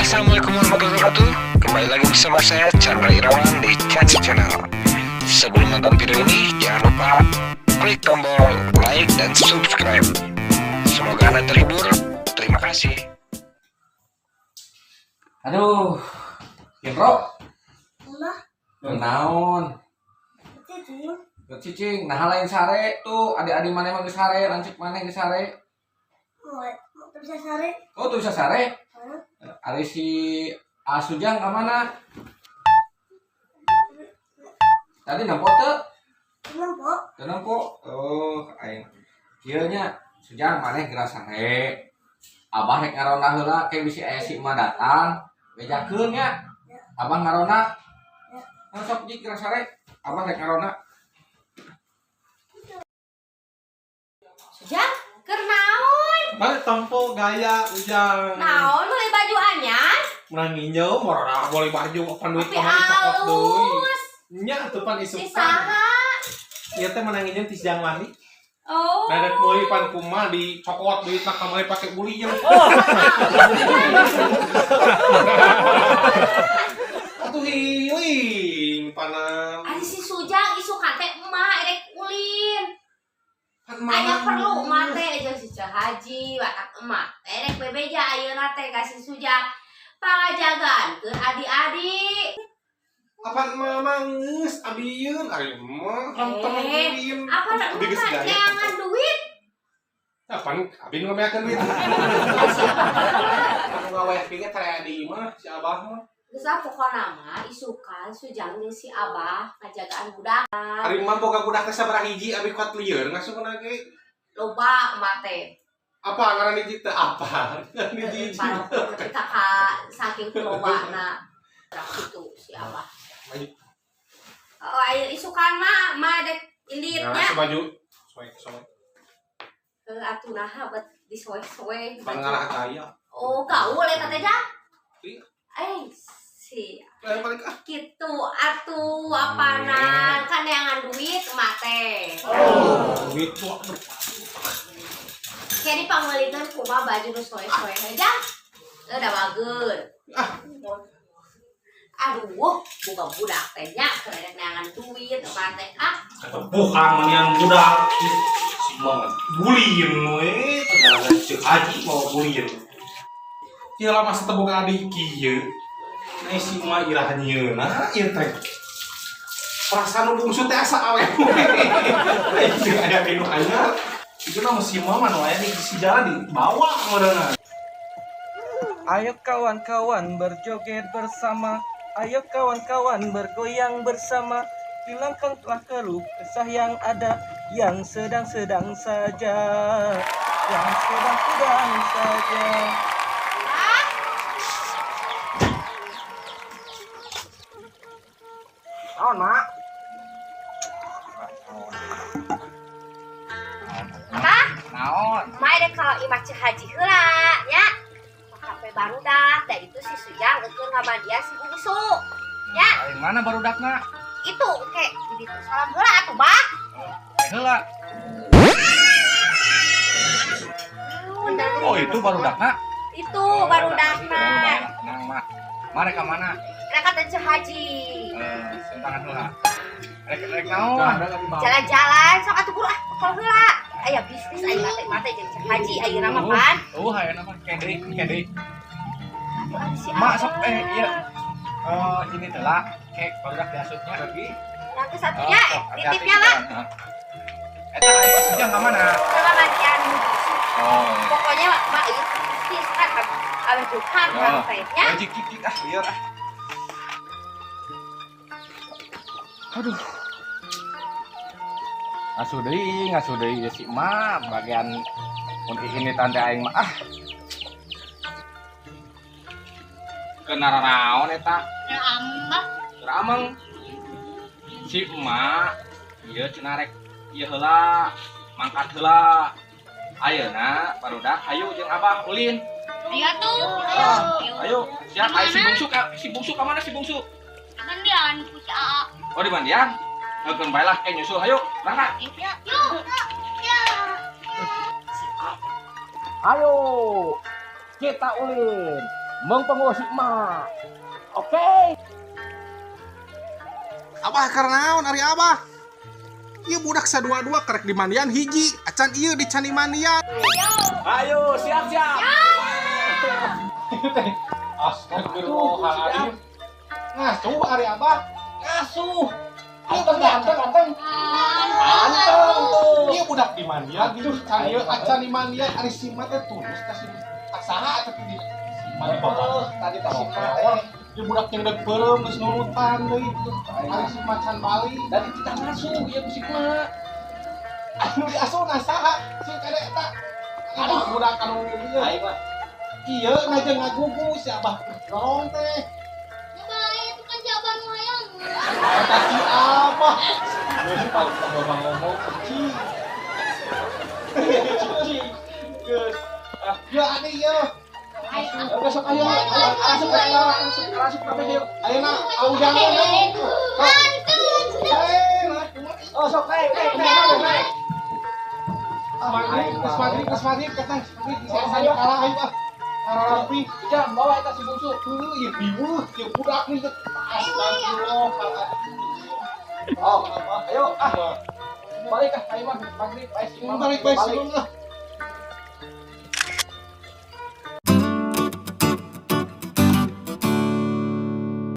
Assalamualaikum warahmatullahi wabarakatuh. Kembali lagi bersama saya Chandra Irawan di Chanji Channel. Sebelum nonton video ini, jangan lupa klik tombol like dan subscribe. Semoga Anda terhibur. Terima kasih. Aduh, ya bro, Udah, naon? cicing. Cicing, nah lain sare tuh, adik-adik mana emang geus sare, lancik mana geus sare. Mau bisa sare. Oh tuh bisa sare. Hah? Ari si Asujang ke mana? Tadi nampo teu? Nampak? Teu nampo. Oh, aing. Kieu nya Sujang maneh geura sare. Abah rek ngaronah heula ke bisi aya si emak datang. Bejakeun nya. Abah ngaronah. Ya. Sok ji geura sare. Abah rek ngaronah. Sujang, keur naon? Balik tampo gaya ujang. Naon beli baju anyar? Menang nginjau morona boleh baju pan duit Tapi kamari cokot deui. alus. Nya atuh pan Di isukan. saha? Ieu teh menang nginjau ti Jang Wali. Oh. Dadak meuli pan kumaha di cokot duit nak kamari pake buli jeung. Atuh hiling panam. Ari si Sujang isukan teh emah erek ulin. Pan Aya perlu emah teh jeung si Haji watak emah. Erek bebeja ayeuna teh ka si Sujang. Pangajagaan adik-adik. Apaan mamang geus abieun ari mah ranteng ulin. Apa nak Abi geus gaya. neangan duit? Apaan abi nu ngameakeun duit. Anu gawe pinget aya di imah si Abah mah. Geus pokona mah isukan Sujang jeung si Abah ngajagaan budak. Ari mah boga budak teh sabaraha hiji abi kuat lieur ngasukeun ge. Loba emah teh. Apa ngaran hiji teh apa? Ngaran hiji. Walaupun kita ka saking lobana itu si Abah. Oh, ayo isukan mah dek Nah, inditnya. sebaju. Soek. Atuh naha bet disoe-soe. Pangarah kaya. Oh, gaul eta teh Jang. Iya. Si Yang balik ah. kitu atuh apana kan neangan duit emak teh. Duit tuh. Kayak dipanggulikeun kumaha baju nu soe-soe aja. Udah bagus. Aduh, buka budak teh nya kerek neangan duit emak teh ah. Bukan yang budak. Si mah bulieun we. Tengah si Haji mau bulieun. Ieu lama sateboga adik kieu. Nah si mah irah nyieuna ieu teh. Perasaan nu bungsu teh asa awe. Ieu aya anu anyar. Itu nama si mama nu aya di si jalan dibawa modalna. Ayo kawan-kawan berjoget bersama. Ayo kawan-kawan bergoyang bersama. Hilangkanlah keluh kesah yang ada. Yang sedang-sedang saja. Yang sedang-sedang saja. Naon, Mak? Apa? Naon? Mai deh kalau imak cek haji heula nya. HP barudak teh itu si Sujang eukeun ka dia si bungsu. Ya, Yang mana barudakna? itu ke di ditu salam heula atuh, Bah. Heula. Oh, itu barudakna. Itu barudakna. Nang mah. Mare ka mana? Mereka teh cek haji. Tangan heula. Rek naon? Jalan-jalan sok atuh buru kalau heula. Aya bisnis aya mate jeung cek haji ayeuna mah pan. Oh, hayana mah kede. Si Mak Abah. sok iya. Ini telah kek barudak diasupnya lagi. Yang ke satunya titipnya lah. Eta aya Sujang ka mana? Sama bagian Oh. pokoknya mak ieu bisnis kan ada bukan teh-nya. Jik ah, lieur ah. Aduh. Ngasuh deui ya si emak bagian mun ini tanda aing mah ah. Kenara naon eta? Ya ambah. Rameng. Si emak ieu cenah rek ieu heula mangkat heula. Ayeuna barudak hayu jeung Abah ulin. Iya tuh. Ayo, siap ayo si bungsu ka mana si bungsu? Mandian punya AA. Oh di mandian. Ngekeun bae lah nyusul hayu berangkat. Ya. Yuk. Ya. Ayo kita ulin. Meng pengusi mah. Oke. Abah karena naon ari abah? Ieu budak sadua-dua kerek di mandian hiji, acan ieu di candi mandian. Ayo, siap-siap. Astagfirullahaladzim. Ngasuh ari abah. Ngasuh. Anteng. Ieu budak di mandian, di candi acan di mandian ari simat teh tulus tah saha atuh di simat tadi tah simat. Ieu budak yang dek beureum geus nurutan deui. Ari simat can bali. Dari kita ngasuh ieu musik mah. Anu diasuh na saha? Si kade eta. Aduh budak anu ieu. Ayo mah. Ieu ngajeng ngagugu si abah dorong teh. Itu kan jawaban wayang. Eta si abah. Ini paling abah ngomong cuci. Cuci. Geus. Ya adi ieu. Besok ayo. Arasuk kabeh yuk. Ayeuna aujangan. Oh, sok naik. Maghrib katang. Saya kalah ayo ah. Rapi. Jam bawa eta si bungsu. Ieu biweuh, ieu budak nih. Astagfirullah. Oh, ayo ah. Balik ah, ayo mah maghrib, Balik bae sebelum lah.